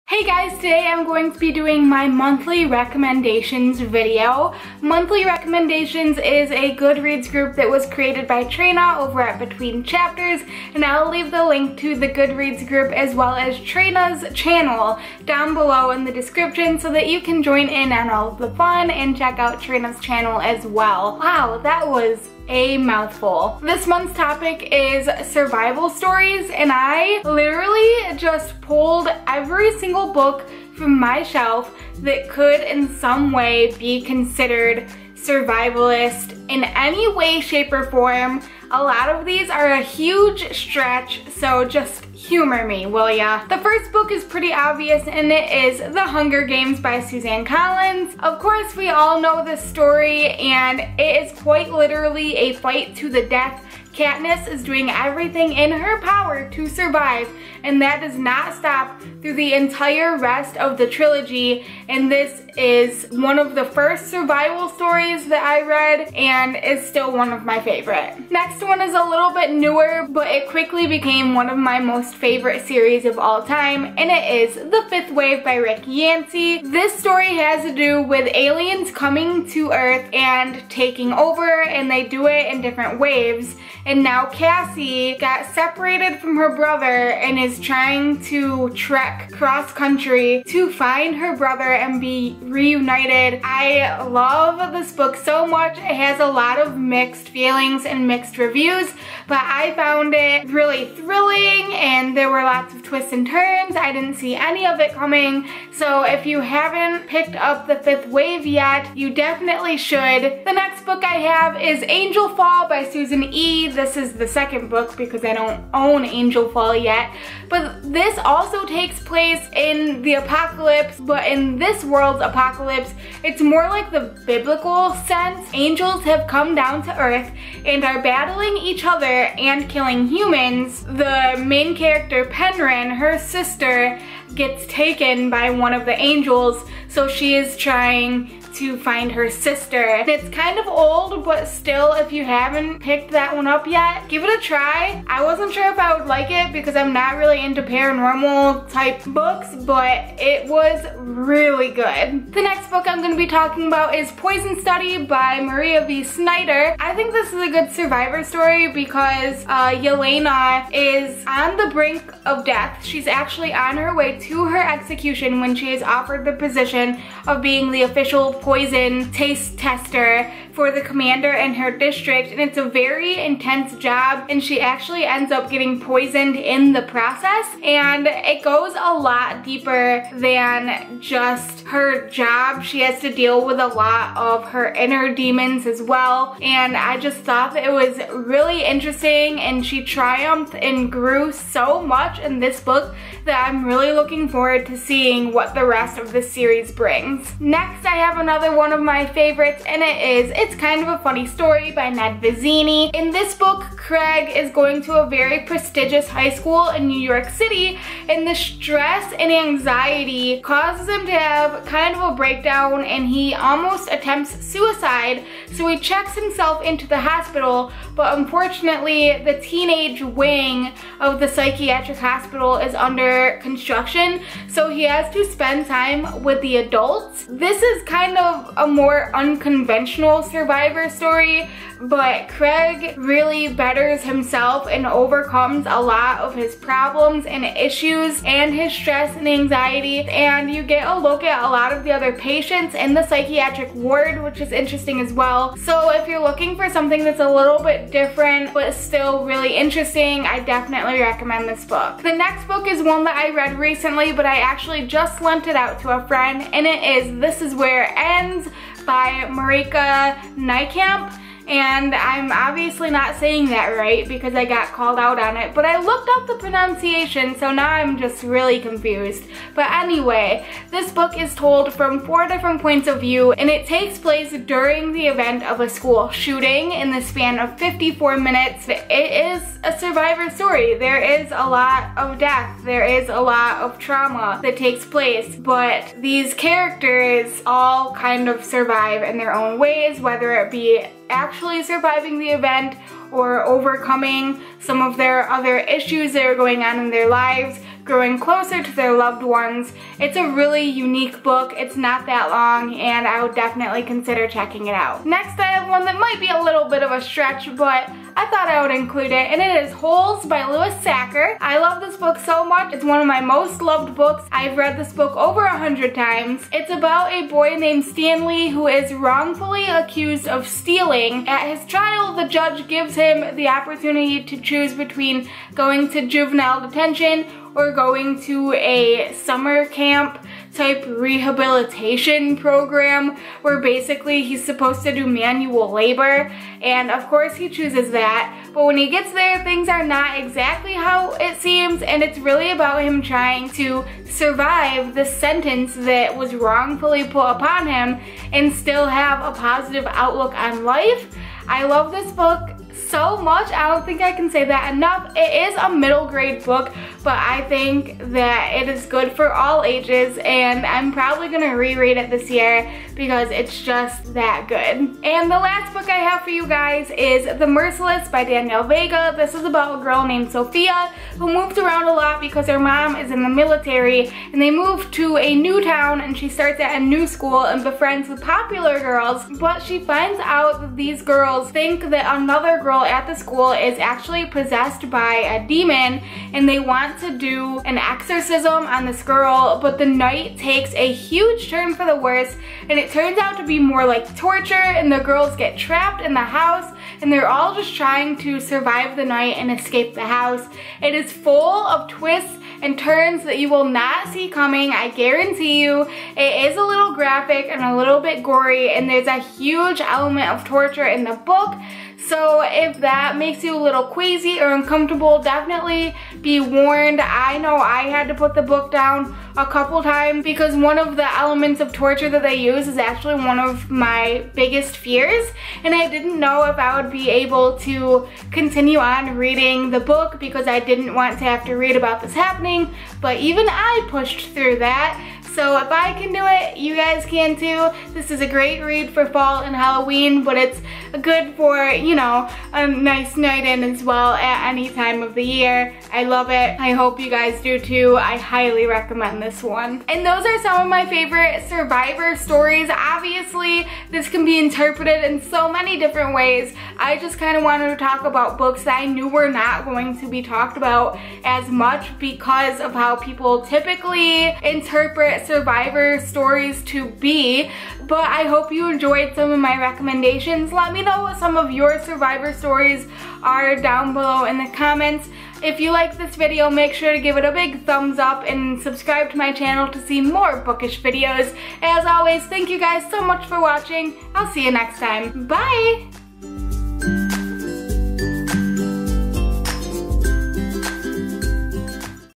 Hey guys, today I'm going to be doing my monthly recommendations video. Monthly Recommendations is a Goodreads group that was created by Trina over at Between Chapters, and I'll leave the link to the Goodreads group as well as Trina's channel down below in the description so that you can join in on all of the fun and check out Trina's channel as well. Wow, that was a mouthful. This month's topic is survival stories, and I literally just pulled every single book from my shelf that could in some way be considered survivalist in any way, shape, or form. A lot of these are a huge stretch, so just humor me, will ya? The first book is pretty obvious, and it is The Hunger Games by Suzanne Collins. Of course, we all know this story, and it is quite literally a fight to the death. Katniss is doing everything in her power to survive, and that does not stop through the entire rest of the trilogy, and this is one of the first survival stories that I read and is still one of my favorite. Next one is a little bit newer, but it quickly became one of my most favorite series of all time, and it is The Fifth Wave by Rick Yancey. This story has to do with aliens coming to Earth and taking over, and they do it in different waves. And now Cassie got separated from her brother and is trying to trek cross country to find her brother and be reunited. I love this book so much. It has a lot of mixed feelings and mixed reviews, but I found it really thrilling, and there were lots of twists and turns. I didn't see any of it coming, so if you haven't picked up The Fifth Wave yet, you definitely should. The next book I have is Angel Fall by Susan E. This is the second book because I don't own Angel Fall yet, but this also takes place in the apocalypse, but in this world's apocalypse, it's more like the biblical sense. Angels have come down to Earth and are battling each other and killing humans. The main character, Penryn, her sister, gets taken by one of the angels, so she is trying to find her sister. It's kind of old, but still, if you haven't picked that one up yet, give it a try. I wasn't sure if I would like it because I'm not really into paranormal type books, but it was really good. The next book I'm going to be talking about is Poison Study by Maria V. Snyder. I think this is a good survivor story because Yelena is on the brink of death. She's actually on her way to her execution when she is offered the position of being the official poison taste tester for the commander in her district, and it's a very intense job, and she actually ends up getting poisoned in the process, and it goes a lot deeper than just her job. She has to deal with a lot of her inner demons as well, and I just thought that it was really interesting, and she triumphed and grew so much in this book that I'm really looking forward to seeing what the rest of this series brings. Next, I have another one of my favorites, and It's Kind of a Funny Story by Ned Vizzini. In this book, Craig is going to a very prestigious high school in New York City, and the stress and anxiety causes him to have kind of a breakdown, and he almost attempts suicide, so he checks himself into the hospital, but unfortunately the teenage wing of the psychiatric hospital is under construction, so he has to spend time with the adults. This is kind of a more unconventional survivor story, but Craig really betters himself and overcomes a lot of his problems and issues and his stress and anxiety, and you get a look at a lot of the other patients in the psychiatric ward, which is interesting as well. So if you're looking for something that's a little bit different but still really interesting, I definitely recommend this book. The next book is one that I read recently, but I actually just lent it out to a friend, and it is This Is Where It Ends by Marika Nijkamp. And I'm obviously not saying that right because I got called out on it, but I looked up the pronunciation, so now I'm just really confused. But anyway, this book is told from 4 different points of view, and it takes place during the event of a school shooting in the span of 54 minutes. It is a survivor story. There is a lot of death. There is a lot of trauma that takes place, but these characters all kind of survive in their own ways, whether it be actually surviving the event or overcoming some of their other issues that are going on in their lives growing closer to their loved ones. It's a really unique book. It's not that long, and I would definitely consider checking it out. Next, I have one that might be a little bit of a stretch, but I thought I would include it, and it is Holes by Louis Sachar. I love this book so much. It's one of my most loved books. I've read this book over 100 times. It's about a boy named Stanley who is wrongfully accused of stealing. At his trial, the judge gives him the opportunity to choose between going to juvenile detention or going to a summer camp type rehabilitation program where basically he's supposed to do manual labor, and of course he chooses that. But when he gets there, things are not exactly how it seems, and it's really about him trying to survive the sentence that was wrongfully put upon him and still have a positive outlook on life. I love this book so much. I don't think I can say that enough. It is a middle grade book, but I think that it is good for all ages, and I'm probably gonna reread it this year because it's just that good. And the last book I have for you guys is The Merciless by Danielle Vega. This is about a girl named Sophia who moved around a lot because her mom is in the military, and they moved to a new town, and she starts at a new school and befriends the popular girls, but she finds out that these girls think that another girl at the school is actually possessed by a demon, and they want to do an exorcism on this girl, but the night takes a huge turn for the worse, and it turns out to be more like torture, and the girls get trapped in the house, and they're all just trying to survive the night and escape the house. It is full of twists and turns that you will not see coming, I guarantee you. It is a little graphic and a little bit gory, and there's a huge element of torture in the book. So if that makes you a little queasy or uncomfortable, definitely be warned. I know I had to put the book down a couple times because one of the elements of torture that they use is actually one of my biggest fears, and I didn't know if I would be able to continue on reading the book because I didn't want to have to read about this happening, but even I pushed through that. So if I can do it, you guys can too. This is a great read for fall and Halloween, but it's good for, you know, a nice night in as well at any time of the year. I love it. I hope you guys do too. I highly recommend this one. And those are some of my favorite survivor stories. Obviously, this can be interpreted in so many different ways. I just kind of wanted to talk about books that I knew were not going to be talked about as much because of how people typically interpret survivor stories to be. But I hope you enjoyed some of my recommendations. Let me know what some of your survivor stories are down below in the comments. If you like this video, make sure to give it a big thumbs up and subscribe to my channel to see more bookish videos. As always, thank you guys so much for watching. I'll see you next time. Bye!